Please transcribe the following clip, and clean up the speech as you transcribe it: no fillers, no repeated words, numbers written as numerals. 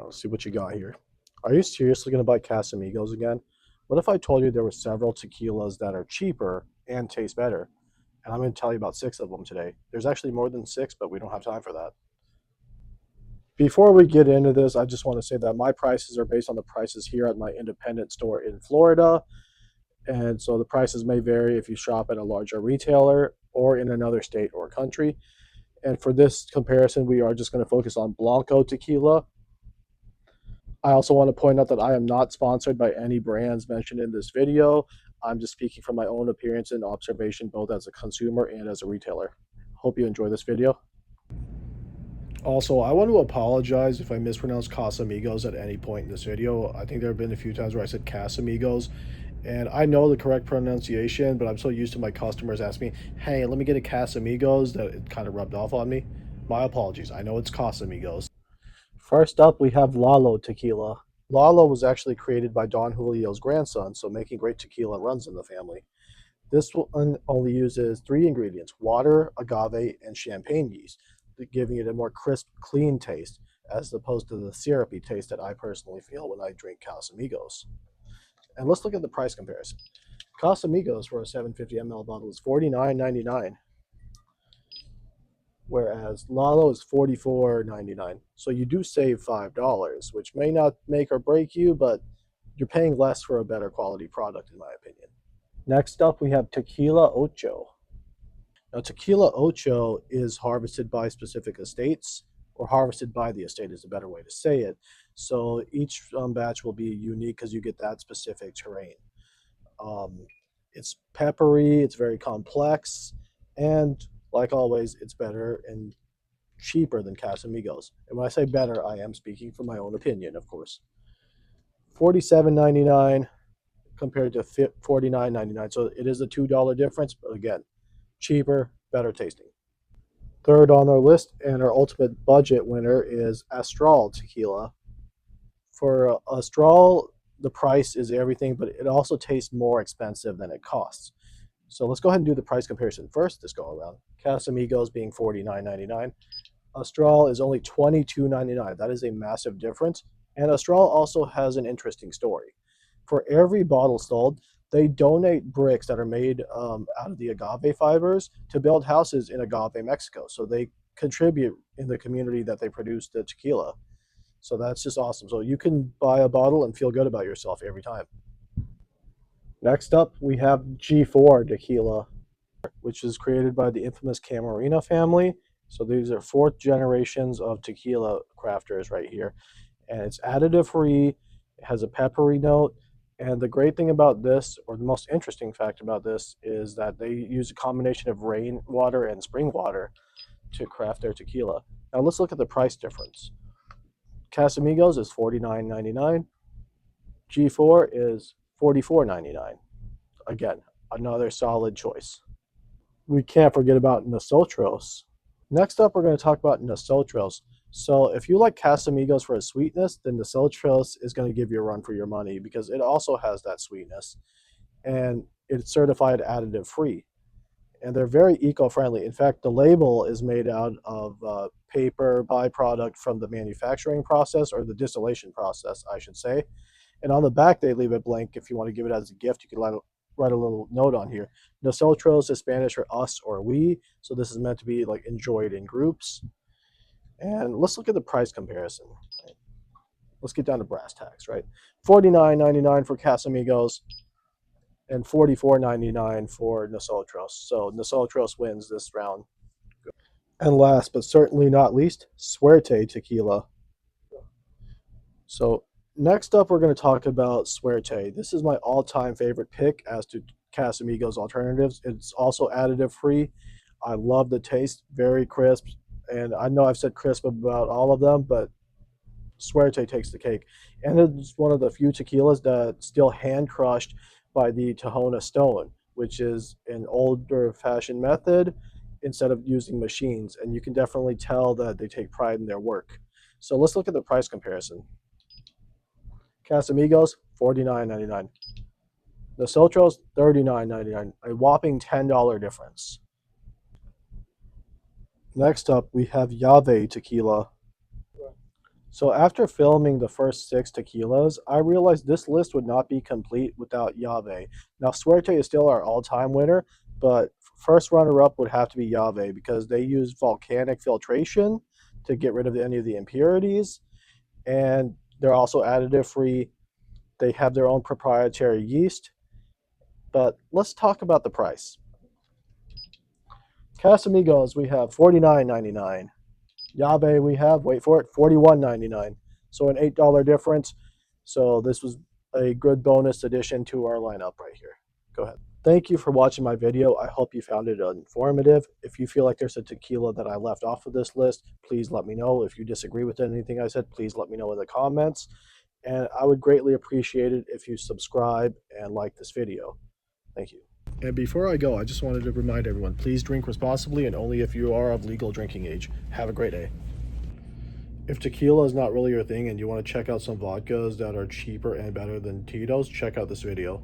Let's see what you got here. Are you seriously going to buy Casamigos again? What if I told you there were several tequilas that are cheaper and taste better? And I'm going to tell you about 6 of them today. There's actually more than 6, but we don't have time for that. Before we get into this, I just want to say that my prices are based on the prices here at my independent store in Florida. And so the prices may vary if you shop at a larger retailer or in another state or country. And for this comparison, we are just going to focus on Blanco tequila. I also want to point out that I am not sponsored by any brands mentioned in this video. I'm just speaking from my own appearance and observation, both as a consumer and as a retailer. Hope you enjoy this video. Also, I want to apologize if I mispronounced Casamigos at any point in this video. I think there have been a few times where I said Casamigos, and I know the correct pronunciation, but I'm so used to my customers asking me, hey, let me get a Casamigos, that it kind of rubbed off on me. My apologies. I know it's Casamigos. First up, we have Lalo tequila. Lalo was actually created by Don Julio's grandson, so making great tequila runs in the family. This one only uses 3 ingredients: water, agave, and champagne yeast, giving it a more crisp, clean taste, as opposed to the syrupy taste that I personally feel when I drink Casamigos. And let's look at the price comparison. Casamigos for a 750 ml bottle is $49.99, whereas Lalo is $44.99. So you do save $5, which may not make or break you, but you're paying less for a better quality product, in my opinion. Next up, we have Tequila Ocho. Now, Tequila Ocho is harvested by specific estates, or harvested by the estate is a better way to say it. So each batch will be unique because you get that specific terrain. It's peppery, it's very complex, and like always, it's better and cheaper than Casamigos. And when I say better, I am speaking from my own opinion, of course. $47.99 compared to $49.99. So it is a $2 difference, but again, cheaper, better tasting. Third on our list and our ultimate budget winner is Astral tequila. For Astral, the price is everything, but it also tastes more expensive than it costs. So let's go ahead and do the price comparison first this go around. Casamigos being $49.99. Astral is only $22.99. That is a massive difference. And Astral also has an interesting story. For every bottle sold, they donate bricks that are made out of the agave fibers to build houses in Agave, Mexico. So they contribute in the community that they produce the tequila. So that's just awesome. So you can buy a bottle and feel good about yourself every time. Next up, we have G4 tequila, which is created by the infamous Camarena family. So these are 4th generations of tequila crafters right here. And it's additive free, it has a peppery note. And the great thing about this, or the most interesting fact about this, is that they use a combination of rainwater and spring water to craft their tequila. Now let's look at the price difference. Casamigos is $49.99. G4 is $44.99. Again, another solid choice. We can't forget about Nosotros. Next up, we're going to talk about Nosotros. So if you like Casamigos for its sweetness, then Nosotros is going to give you a run for your money because it also has that sweetness. And it's certified additive free. And they're very eco-friendly. In fact, the label is made out of paper byproduct from the manufacturing process, or the distillation process, I should say. And on the back, they leave it blank. If you want to give it as a gift, you can write a little note on here. Nosotros is Spanish for us or we. So this is meant to be like enjoyed in groups. And let's look at the price comparison. Right? Let's get down to brass tacks, right? $49.99 for Casamigos and $44.99 for Nosotros. So Nosotros wins this round. And last but certainly not least, Suerte tequila. So next up, we're going to talk about Suerte. This is my all-time favorite pick as to Casamigos alternatives. It's also additive free. I love the taste, very crisp. And I know I've said crisp about all of them, but Suerte takes the cake. And it's one of the few tequilas that's still hand crushed by the Tahona Stone, which is an older fashioned method instead of using machines. And you can definitely tell that they take pride in their work. So let's look at the price comparison. Casamigos, $49.99. Nosotros, $39.99. A whopping $10 difference. Next up, we have Agave tequila. So after filming the first 6 tequilas, I realized this list would not be complete without Yave. Now, Suerte is still our all-time winner, but first runner-up would have to be Yave because they use volcanic filtration to get rid of any of the impurities, and they're also additive-free. They have their own proprietary yeast. But let's talk about the price. Casamigos, we have $49.99. Yave, we have, wait for it, $41.99. So an $8 difference. So this was a good bonus addition to our lineup right here. Go ahead. Thank you for watching my video. I hope you found it informative. If you feel like there's a tequila that I left off of this list, please let me know. If you disagree with anything I said, please let me know in the comments. And I would greatly appreciate it if you subscribe and like this video. Thank you. And before I go, I just wanted to remind everyone, please drink responsibly and only if you are of legal drinking age. Have a great day. If tequila is not really your thing and you want to check out some vodkas that are cheaper and better than Tito's, check out this video.